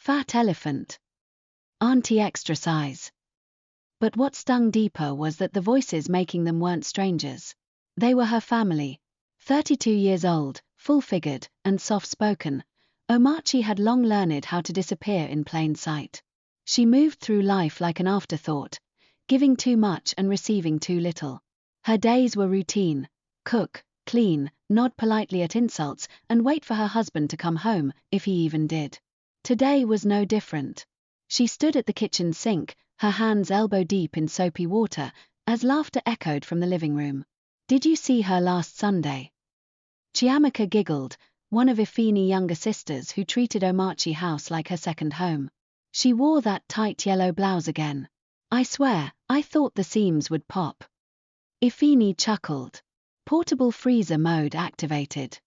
Fat elephant. Auntie extra size. But what stung deeper was that the voices making them weren't strangers. They were her family. 32 years old, full-figured, and soft-spoken, Omachi had long learned how to disappear in plain sight. She moved through life like an afterthought, giving too much and receiving too little. Her days were routine: cook, clean, nod politely at insults, and wait for her husband to come home, if he even did. Today was no different. She stood at the kitchen sink, her hands elbow-deep in soapy water, as laughter echoed from the living room. "Did you see her last Sunday?" Chiamaka giggled, one of Ifeani's younger sisters who treated Omachi House like her second home. "She wore that tight yellow blouse again. I swear, I thought the seams would pop." Ifeani chuckled. Portable freezer mode activated.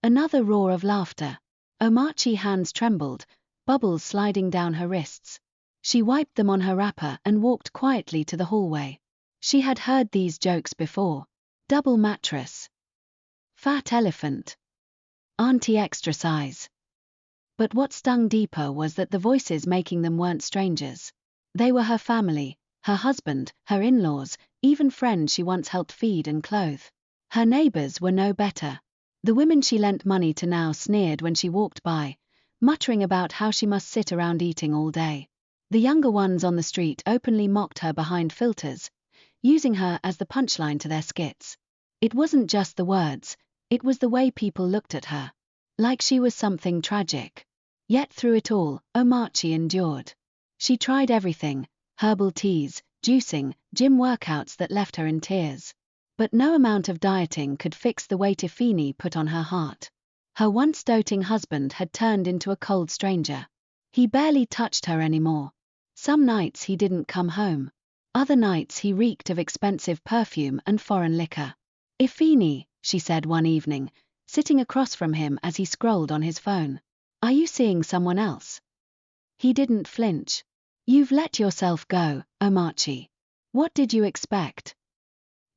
Another roar of laughter. Omachi's hands trembled, bubbles sliding down her wrists. She wiped them on her wrapper and walked quietly to the hallway. She had heard these jokes before. Double mattress. Fat elephant. Auntie extra size. But what stung deeper was that the voices making them weren't strangers. They were her family, her husband, her in-laws, even friends she once helped feed and clothe. Her neighbors were no better. The women she lent money to now sneered when she walked by, muttering about how she must sit around eating all day. The younger ones on the street openly mocked her behind filters, using her as the punchline to their skits. It wasn't just the words, it was the way people looked at her. Like she was something tragic. Yet through it all, Omachi endured. She tried everything: herbal teas, juicing, gym workouts that left her in tears. But no amount of dieting could fix the weight Ifeani put on her heart. Her once doting husband had turned into a cold stranger. He barely touched her anymore. Some nights he didn't come home. Other nights he reeked of expensive perfume and foreign liquor. "Ifeani," she said one evening, sitting across from him as he scrolled on his phone. "Are you seeing someone else?" He didn't flinch. "You've let yourself go, Omachi. What did you expect?"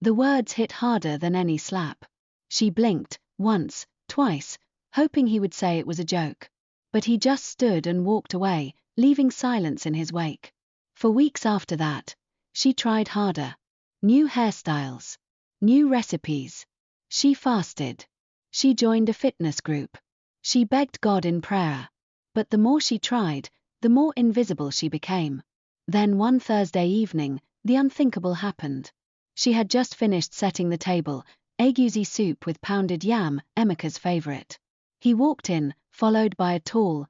The words hit harder than any slap. She blinked, once, twice, hoping he would say it was a joke. But he just stood and walked away, leaving silence in his wake. For weeks after that, she tried harder. New hairstyles. New recipes. She fasted. She joined a fitness group. She begged God in prayer. But the more she tried, the more invisible she became. Then one Thursday evening, the unthinkable happened. She had just finished setting the table, egusi soup with pounded yam, Emeka's favorite. He walked in, followed by a tall,